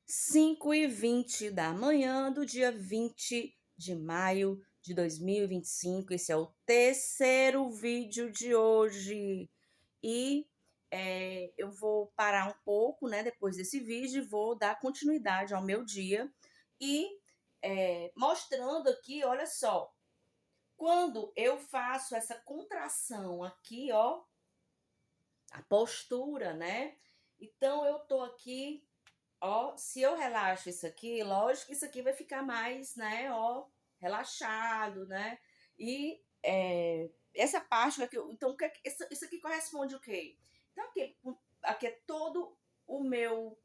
5h20 da manhã do dia 20 de maio de 2025. Esse é o terceiro vídeo de hoje. E eu vou parar um pouco, né, depois desse vídeo, e vou dar continuidade ao meu dia. E mostrando aqui, olha só, quando eu faço essa contração aqui, ó, a postura, né? Então eu tô aqui. Ó, se eu relaxo isso aqui, lógico que isso aqui vai ficar mais, né, ó, relaxado, né? E essa parte aqui, então isso aqui corresponde o quê? Então aqui é todo o meu,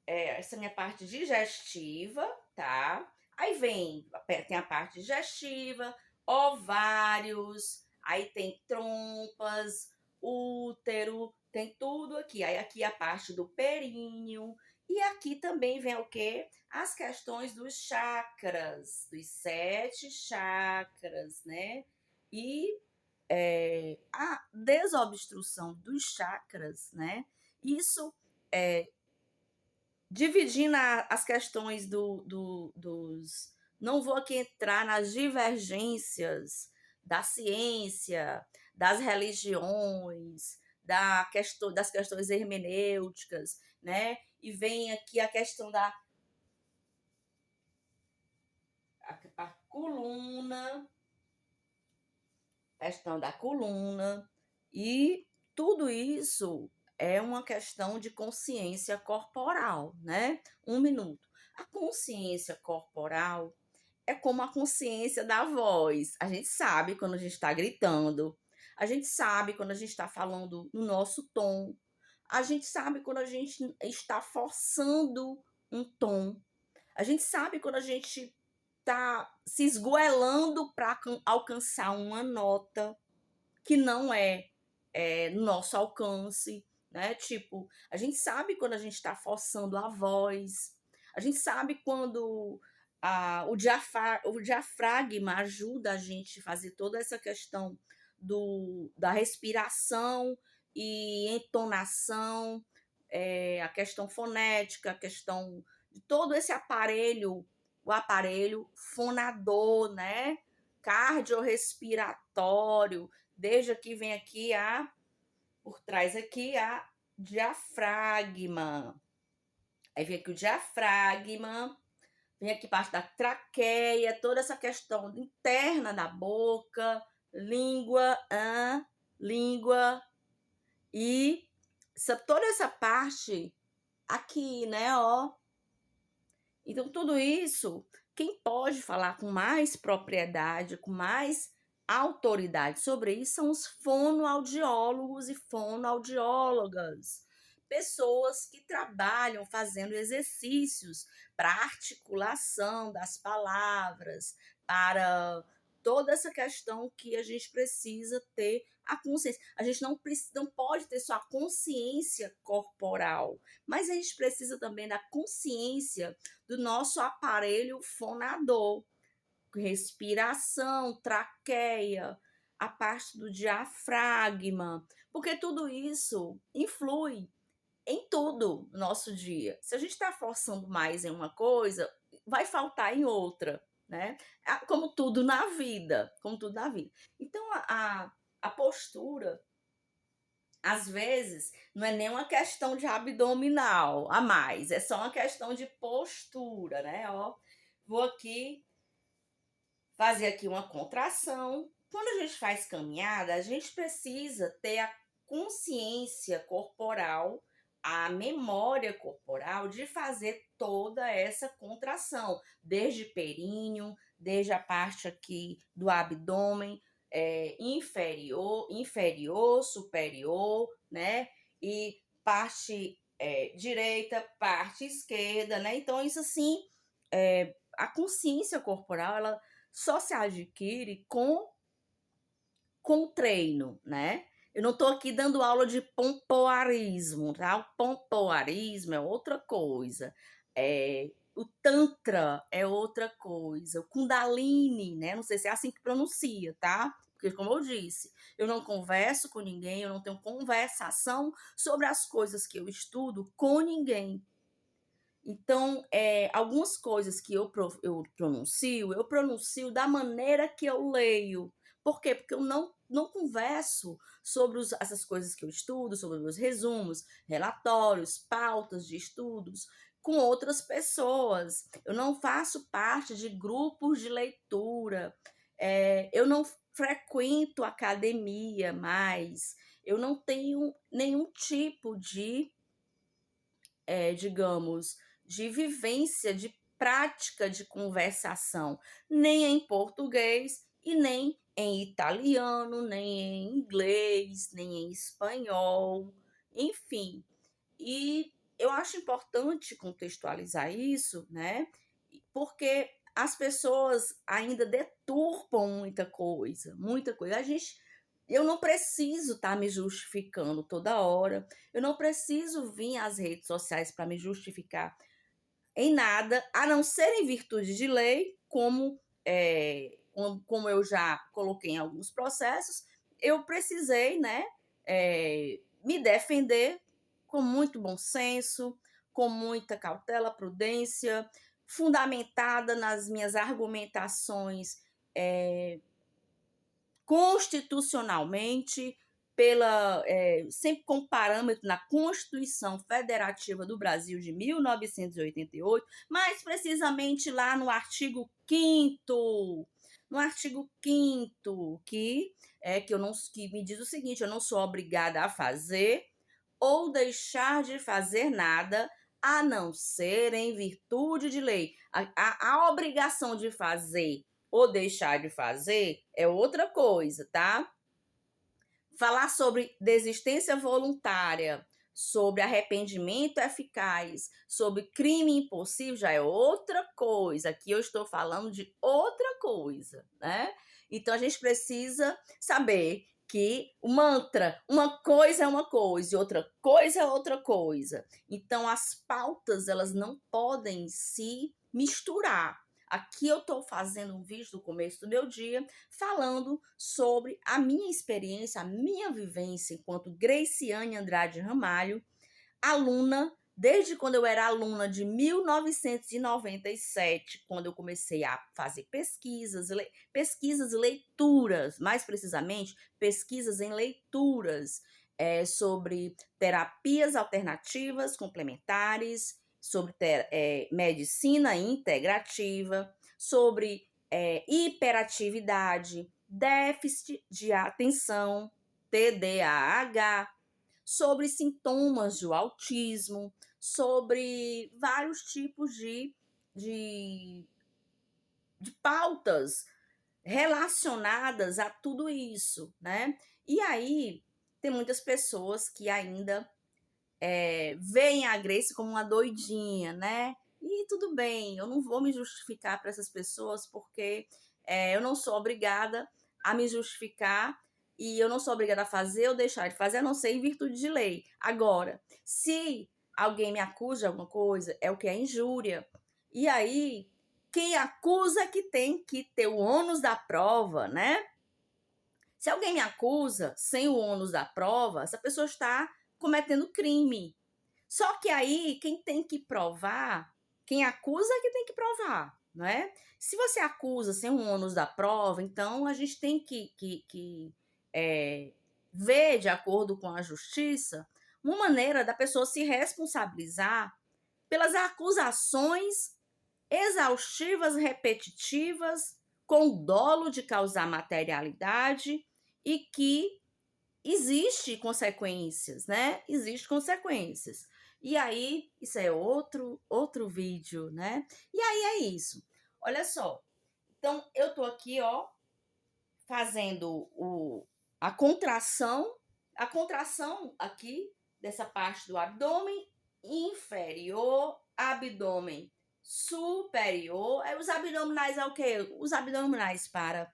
essa minha parte digestiva, tá? Aí tem a parte digestiva, ovários, aí tem trompas, útero, tem tudo aqui. Aí aqui a parte do períneo. E aqui também vem o quê? As questões dos chakras, dos 7 chakras, né? E a desobstrução dos chakras, né? Isso é, dividindo as questões dos. Não vou aqui entrar nas divergências da ciência, das religiões, das questões hermenêuticas, né? E vem aqui a questão da a coluna, questão da coluna, e tudo isso é uma questão de consciência corporal, né? Um minuto. A consciência corporal é como a consciência da voz. A gente sabe quando a gente está gritando, a gente sabe quando a gente está falando no nosso tom, a gente sabe quando a gente está forçando um tom, a gente sabe quando a gente está se esgoelando para alcançar uma nota que não é nosso alcance, né? Tipo, a gente sabe quando a gente está forçando a voz, a gente sabe quando o diafragma ajuda a gente a fazer toda essa questão da respiração e entonação, a questão fonética, a questão de todo esse aparelho, o aparelho fonador, né? Cardiorrespiratório, desde aqui vem aqui por trás aqui a diafragma. Aí vem aqui o diafragma, vem aqui parte da traqueia, toda essa questão interna da boca, língua, língua e toda essa parte aqui, né, ó. Então tudo isso, quem pode falar com mais propriedade, com mais autoridade sobre isso são os fonoaudiólogos e fonoaudiólogas, pessoas que trabalham fazendo exercícios para articulação das palavras, para toda essa questão que a gente precisa ter a consciência. A gente não pode ter só a consciência corporal, mas a gente precisa também da consciência do nosso aparelho fonador, respiração, traqueia, a parte do diafragma, porque tudo isso influi em tudo no nosso dia. Se a gente está forçando mais em uma coisa, vai faltar em outra, né? Como tudo na vida, como tudo na vida. Então, a postura, às vezes, não é nem uma questão de abdominal a mais, é só uma questão de postura, né? Ó, vou aqui fazer aqui uma contração. Quando a gente faz caminhada, a gente precisa ter a consciência corporal, a memória corporal de fazer toda essa contração, desde períneo, desde a parte aqui do abdômen, inferior, superior, né? E parte direita, parte esquerda, né? Então, isso assim, a consciência corporal, ela só se adquire com treino, né? Eu não estou aqui dando aula de pompoarismo, tá? O pompoarismo é outra coisa. O Tantra é outra coisa. O Kundalini, né? Não sei se é assim que pronuncia, tá? Porque, como eu disse, eu não converso com ninguém, eu não tenho conversação sobre as coisas que eu estudo com ninguém. Então, algumas coisas que eu pronuncio da maneira que eu leio. Por quê? Porque eu não converso sobre essas coisas que eu estudo, sobre os resumos, relatórios, pautas de estudos, com outras pessoas. Eu não faço parte de grupos de leitura. Eu não frequento academia mais. Eu não tenho nenhum tipo de, digamos, de vivência, de prática de conversação, nem em português e nem em italiano, nem em inglês, nem em espanhol, enfim. E eu acho importante contextualizar isso, né? Porque as pessoas ainda deturpam muita coisa, muita coisa. Eu não preciso estar me justificando toda hora, eu não preciso vir às redes sociais para me justificar em nada, a não ser em virtude de lei, como eu já coloquei em alguns processos, eu precisei, né, me defender com muito bom senso, com muita cautela, prudência, fundamentada nas minhas argumentações constitucionalmente, sempre com parâmetro na Constituição Federativa do Brasil de 1988, mais precisamente lá no artigo 5º, no artigo 5º, que me diz o seguinte: eu não sou obrigada a fazer ou deixar de fazer nada, a não ser em virtude de lei. A obrigação de fazer ou deixar de fazer é outra coisa, tá? Falar sobre desistência voluntária, sobre arrependimento eficaz, sobre crime impossível já é outra coisa. Aqui eu estou falando de outra coisa, né? Então a gente precisa saber que o mantra, uma coisa é uma coisa e outra coisa é outra coisa. Então as pautas, elas não podem se misturar. Aqui eu estou fazendo um vídeo do começo do meu dia falando sobre a minha experiência, a minha vivência enquanto Graciane Andrade Ramalho, aluna, desde quando eu era aluna de 1997, quando eu comecei a fazer pesquisas, leituras, mais precisamente, pesquisas em leituras sobre terapias alternativas complementares, sobre medicina integrativa, sobre hiperatividade, déficit de atenção, TDAH, sobre sintomas do autismo, sobre vários tipos de, de pautas relacionadas a tudo isso, né? E aí, tem muitas pessoas que ainda veem a Grace como uma doidinha, né? E tudo bem, eu não vou me justificar para essas pessoas, porque eu não sou obrigada a me justificar e eu não sou obrigada a fazer ou deixar de fazer, a não ser em virtude de lei. Agora, se alguém me acusa de alguma coisa, é o que é injúria. E aí, quem acusa é que tem que ter o ônus da prova, né? Se alguém me acusa sem o ônus da prova, essa pessoa está cometendo crime. Só que aí, quem tem que provar, quem acusa é que tem que provar, não é? Se você acusa sem o ônus da prova, então a gente tem que ver, de acordo com a justiça, uma maneira da pessoa se responsabilizar pelas acusações exaustivas, repetitivas, com dolo de causar materialidade e que existe consequências, né? Existe consequências. E aí, isso é outro vídeo, né? E aí é isso. Olha só. Então, eu tô aqui, ó, fazendo a contração aqui dessa parte do abdômen inferior, abdômen superior. Aí os abdominais é o quê? Os abdominais para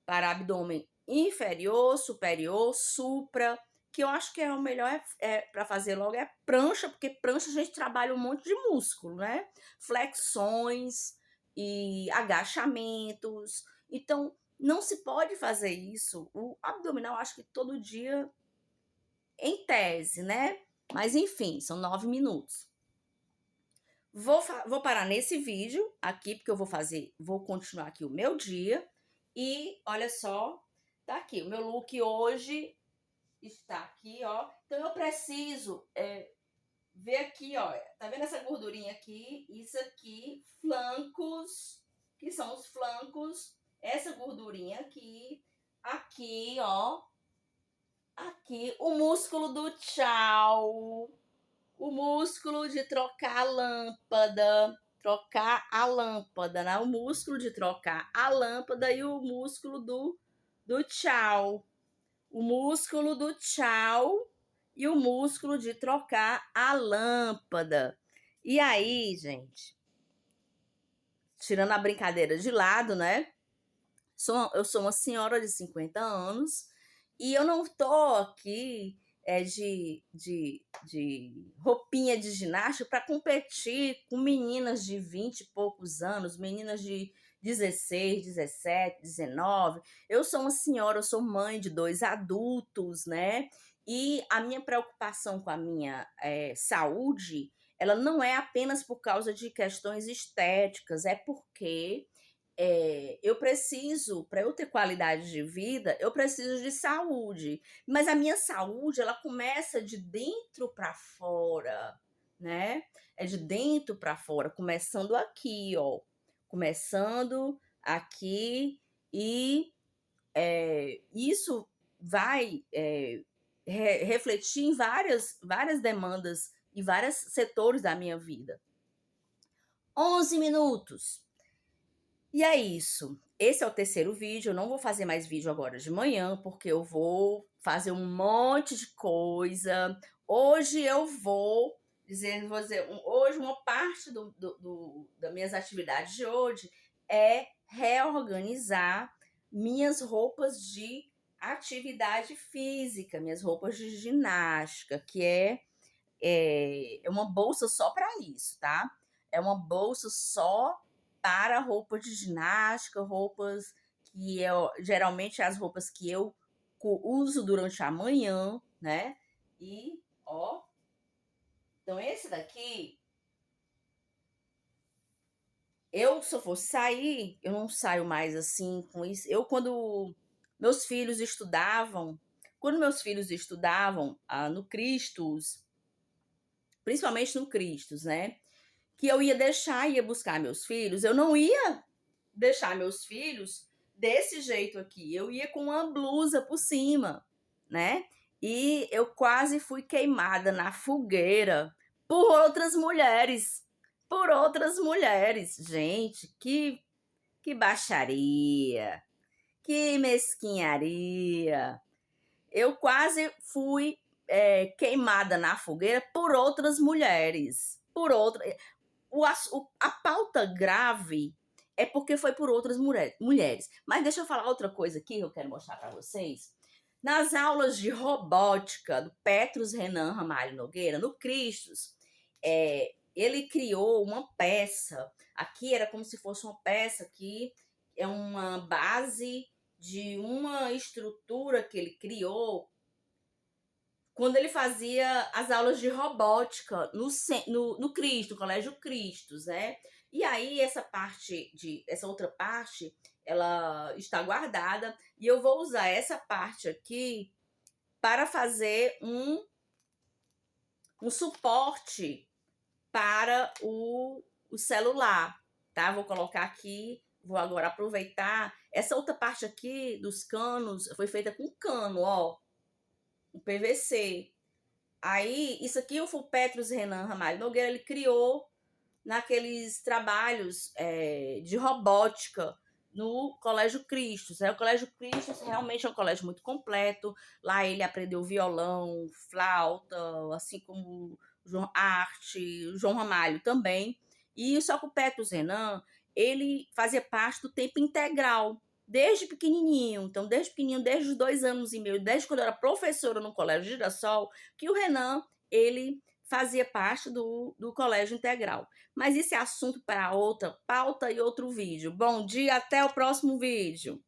abdômen inferior, superior, supra, que eu acho que é o melhor para fazer logo é prancha, porque prancha a gente trabalha um monte de músculo, né? Flexões e agachamentos. Então, não se pode fazer isso. O abdominal, acho que todo dia, em tese, né? Mas enfim, são 9 minutos. Vou parar nesse vídeo aqui, porque vou continuar aqui o meu dia. E olha só, tá aqui, o meu look hoje está aqui, ó. Então eu preciso ver aqui, ó. Tá vendo essa gordurinha aqui? Isso aqui, flancos, que são os flancos. Essa gordurinha aqui, aqui, ó. Aqui, o músculo do tchau. O músculo de trocar a lâmpada. Trocar a lâmpada, né? O músculo de trocar a lâmpada e o músculo do tchau. O músculo do tchau e o músculo de trocar a lâmpada. E aí, gente, tirando a brincadeira de lado, né? Eu sou uma senhora de 50 anos e eu não tô aqui de roupinha de ginástica para competir com meninas de 20 e poucos anos, meninas de 16, 17, 19. Eu sou uma senhora, eu sou mãe de 2 adultos, né? E a minha preocupação com a minha saúde, ela não é apenas por causa de questões estéticas, é porque eu preciso, para eu ter qualidade de vida, eu preciso de saúde. Mas a minha saúde, ela começa de dentro para fora, né? É de dentro para fora, começando aqui, ó. Começando aqui e isso vai refletir em várias demandas e vários setores da minha vida. 11 minutos. E é isso. Esse é o terceiro vídeo. Eu não vou fazer mais vídeo agora de manhã, porque eu vou fazer um monte de coisa. Hoje eu hoje uma parte das minhas atividades de hoje é reorganizar minhas roupas de atividade física, minhas roupas de ginástica, que é uma bolsa só para isso, tá? É uma bolsa só para roupa de ginástica, roupas que geralmente as roupas que eu uso durante a manhã, né? E, ó, então esse daqui, se eu for sair, eu não saio mais assim com isso. Quando meus filhos estudavam no Cristos, principalmente no Cristos, né? Que eu ia buscar meus filhos, eu não ia deixar meus filhos desse jeito aqui. Eu ia com uma blusa por cima, né? E eu quase fui queimada na fogueira por outras mulheres. Por outras mulheres. Gente, que baixaria. Que mesquinharia. Eu quase fui queimada na fogueira por outras mulheres. A pauta grave é porque foi por outras mulheres. Mas deixa eu falar outra coisa aqui que eu quero mostrar para vocês. Nas aulas de robótica do Petrus Renan Ramalho Nogueira, no Cristos, ele criou uma peça. Aqui era como se fosse uma peça que é uma base de uma estrutura que ele criou quando ele fazia as aulas de robótica no Cristo, no Colégio Cristos, né? E aí essa outra parte, ela está guardada e eu vou usar essa parte aqui para fazer um suporte para o celular, tá? Vou colocar aqui, vou agora aproveitar. Essa outra parte aqui dos canos foi feita com cano, ó, o PVC. Aí, isso aqui o Petrus Renan Ramalho Nogueira, ele criou naqueles trabalhos de robótica no Colégio Cristos. O Colégio Cristos realmente é um colégio muito completo. Lá ele aprendeu violão, flauta, assim como arte, o João Ramalho também. E só que o Petrus Renan, ele fazia parte do tempo integral, desde pequenininho. Então, desde pequenininho, desde os 2 anos e meio, desde quando eu era professora no Colégio Girassol, que o Renan, ele fazia parte do Colégio Integral. Mas isso é assunto para outra pauta e outro vídeo. Bom dia, até o próximo vídeo.